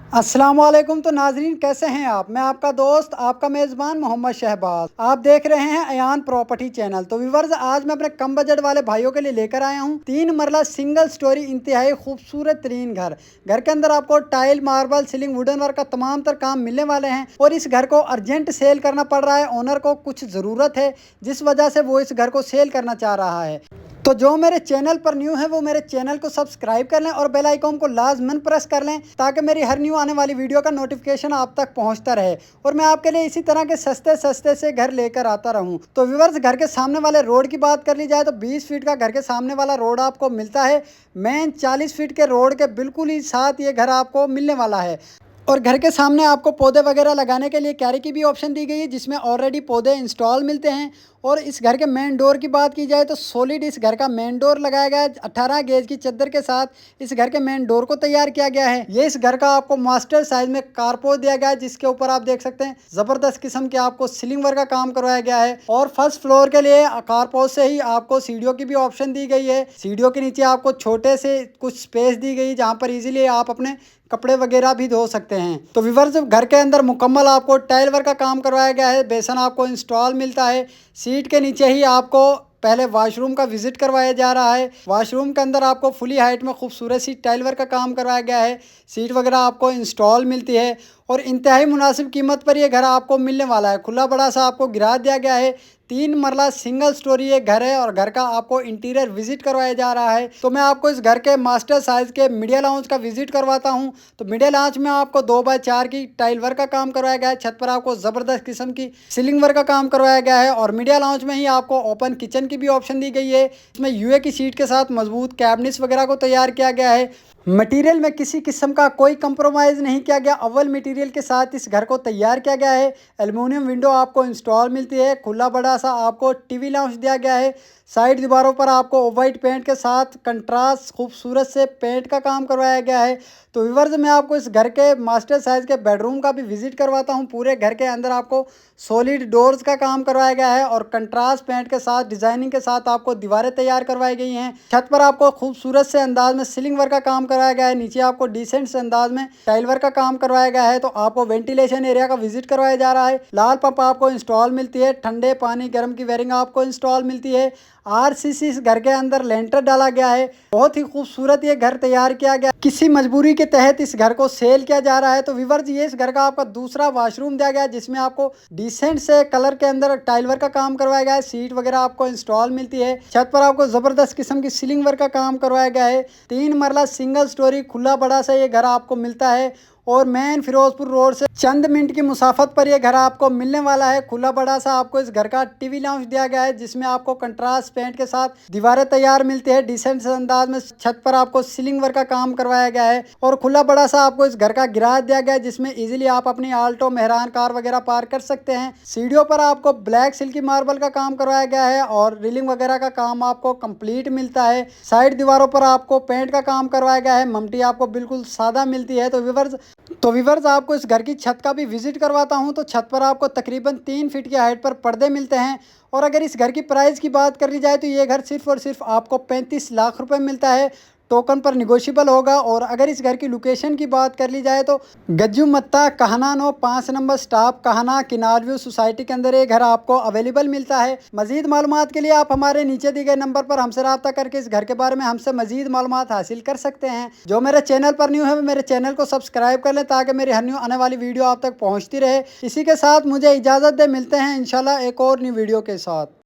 अस्सलाम वालेकुम। तो नाजरीन, कैसे हैं आप? मैं आपका दोस्त, आपका मेज़बान मोहम्मद शहबाज। आप देख रहे हैं अयान प्रॉपर्टी चैनल। तो व्यूवर्स, आज मैं अपने कम बजट वाले भाइयों के लिए लेकर आया हूं 3 मरला सिंगल स्टोरी इंतहाई खूबसूरत तरीन घर। घर के अंदर आपको tile, marble, ceiling, wooden work का तमाम तर काम मिलने वाले हैं। और इस घर को अर्जेंट सेल करना पड़ रहा है। ओनर को कुछ ज़रूरत है, जिस वजह से वो इस घर को सेल करना चाह रहा है। तो जो मेरे चैनल पर न्यू है वो मेरे चैनल को सब्सक्राइब कर लें और बेल आइकॉन को लाजमन प्रेस कर लें, ताकि मेरी हर न्यू आने वाली वीडियो का नोटिफिकेशन आप तक पहुंचता रहे और मैं आपके लिए इसी तरह के सस्ते सस्ते से घर लेकर आता रहूं। तो व्यूवर्स, घर के सामने वाले रोड की बात कर ली जाए तो 20 फीट का घर के सामने वाला रोड आपको मिलता है। मेन 40 फीट के रोड के बिल्कुल ही साथ ये घर आपको मिलने वाला है। और घर के सामने आपको पौधे वगैरह लगाने के लिए क्यारी की भी ऑप्शन दी गई है, जिसमें ऑलरेडी पौधे इंस्टॉल मिलते हैं। और इस घर के मेन डोर की बात की जाए तो सॉलिड इस घर का मेन डोर लगाया गया है। 18 गेज की चद्दर के साथ इस घर के मेन डोर को तैयार किया गया है। ये इस घर का आपको मास्टर साइज में कारपोर्च दिया गया है, जिसके ऊपर आप देख सकते हैं ज़बरदस्त किस्म के आपको सीलिंग वर्क का काम करवाया गया है। और फर्स्ट फ्लोर के लिए कारपोर्च से ही आपको सीढ़ियों की भी ऑप्शन दी गई है। सीढ़ियों के नीचे आपको छोटे से कुछ स्पेस दी गई, जहाँ पर इजीली आप अपने कपड़े वगैरह भी धो सकते हैं। तो व्यूअर्स, घर के अंदर मुकम्मल आपको टाइल वर्क का काम करवाया गया है। बेसन आपको इंस्टॉल मिलता है। सीट के नीचे ही आपको पहले वॉशरूम का विजिट करवाया जा रहा है। वॉशरूम के अंदर आपको फुली हाइट में खूबसूरत सी टाइल वर्क का काम करवाया गया है। सीट वगैरह आपको इंस्टॉल मिलती है और इंतहाई मुनासिब कीमत पर यह घर आपको मिलने वाला है। खुला बड़ा सा आपको गिराज दिया गया है। 3 मरला सिंगल स्टोरी ये घर है और घर का आपको इंटीरियर विजिट करवाया जा रहा है। तो मैं आपको इस घर के मास्टर साइज के मीडिया लाउंज का विजिट करवाता हूं। तो मीडिया लाउंज में आपको 2x4 की टाइल वर्क का काम करवाया गया है। छत पर आपको ज़बरदस्त किस्म की सीलिंग वर्क का काम करवाया गया है और मीडिया लाउंज में ही आपको ओपन किचन की भी ऑप्शन दी गई है। इसमें यूए की सीट के साथ मजबूत कैबिनेट्स वगैरह को तैयार किया गया है। मटेरियल में किसी किस्म का कोई कंप्रोमाइज़ नहीं किया गया। अव्वल मटेरियल के साथ इस घर को तैयार किया गया है। एल्युमिनियम विंडो आपको इंस्टॉल मिलती है। खुला बड़ा सा आपको टीवी लाउंज दिया गया है। साइड दीवारों पर आपको वाइट पेंट के साथ कंट्रास्ट खूबसूरत से पेंट का काम करवाया गया है। तो व्यूअर्स, मैं आपको इस घर के मास्टर साइज़ के बेडरूम का भी विजिट करवाता हूँ। पूरे घर के अंदर आपको सॉलिड डोर्स का काम करवाया गया है और कंट्रास्ट पेंट के साथ डिज़ाइनिंग के साथ आपको दीवारें तैयार करवाई गई हैं। छत पर आपको खूबसूरत से अंदाज में सीलिंग वर्क का काम करवाया गया है। नीचे आपको डिसेंट से अंदाज में टाइल वर्क का काम करवाया गया है। तो आपको वेंटिलेशन एरिया का विजिट करवाया जा रहा है। लाल पंप आपको इंस्टॉल मिलती है। ठंडे पानी गर्म की वेयरिंग आपको इंस्टॉल मिलती है। आरसीसी इस घर के अंदर लेंटर डाला गया है। बहुत ही खूबसूरत ये घर तैयार किया गया। किसी मजबूरी के तहत इस घर को सेल किया जा रहा है। तो व्यूअर्स, ये इस घर का आपका दूसरा वॉशरूम दिया गया है, जिसमें आपको डिसेंट से कलर के अंदर टाइल वर्क का काम करवाया गया है। सीट वगैरह आपको इंस्टॉल मिलती है। छत पर आपको जबरदस्त किस्म की सीलिंग वर्क का काम करवाया गया है। 3 मरला सिंगल स्टोरी खुला बड़ा सा ये घर आपको मिलता है और मेन फिरोजपुर रोड से चंद मिनट की मुसाफत पर यह घर आपको मिलने वाला है। खुला बड़ा सा आपको इस घर का टीवी लाउंज दिया गया है, जिसमें आपको कंट्रास्ट पेंट के साथ दीवारें तैयार मिलती है। डिसेंट से अंदाज में छत पर आपको सीलिंग वर्क का काम करवाया गया है और खुला बड़ा सा आपको इस घर का गिराज दिया गया है, जिसमें इजीली आप अपनी आल्टो, मेहरान कार वगैरह पार्क कर सकते हैं। सीढ़ियों पर आपको ब्लैक सिल्की मार्बल का काम करवाया गया है और रीलिंग वगैरह का काम आपको कंप्लीट मिलता है। साइड दीवारों पर आपको पेंट का काम करवाया गया है। ममटी आपको बिल्कुल सादा मिलती है। तो व्यूअर्स, आपको इस घर की छत का भी विजिट करवाता हूं। तो छत पर आपको तकरीबन 3 फीट की हाइट पर पर्दे मिलते हैं। और अगर इस घर की प्राइस की बात करी जाए तो ये घर सिर्फ और सिर्फ आपको 35 लाख रुपए मिलता है। टोकन पर निगोशियबल होगा। और अगर इस घर की लोकेशन की बात कर ली जाए तो गज्जू मत्ता कहना नो 5 नंबर स्टॉप कहना किनार व्यू सोसाइटी के अंदर ये घर आपको अवेलेबल मिलता है। मजीद मालूमात के लिए आप हमारे नीचे दिए गए नंबर पर हमसे रब्ता करके इस घर के बारे में हमसे मजीद मालूमात हासिल कर सकते हैं। जो मेरे चैनल पर न्यू है वो मेरे चैनल को सब्सक्राइब कर लें, ताकि मेरी हर न्यू आने वाली वीडियो आप तक पहुँचती रहे। इसी के साथ मुझे इजाज़त दे, मिलते हैं इंशाल्लाह एक और न्यू वीडियो के साथ।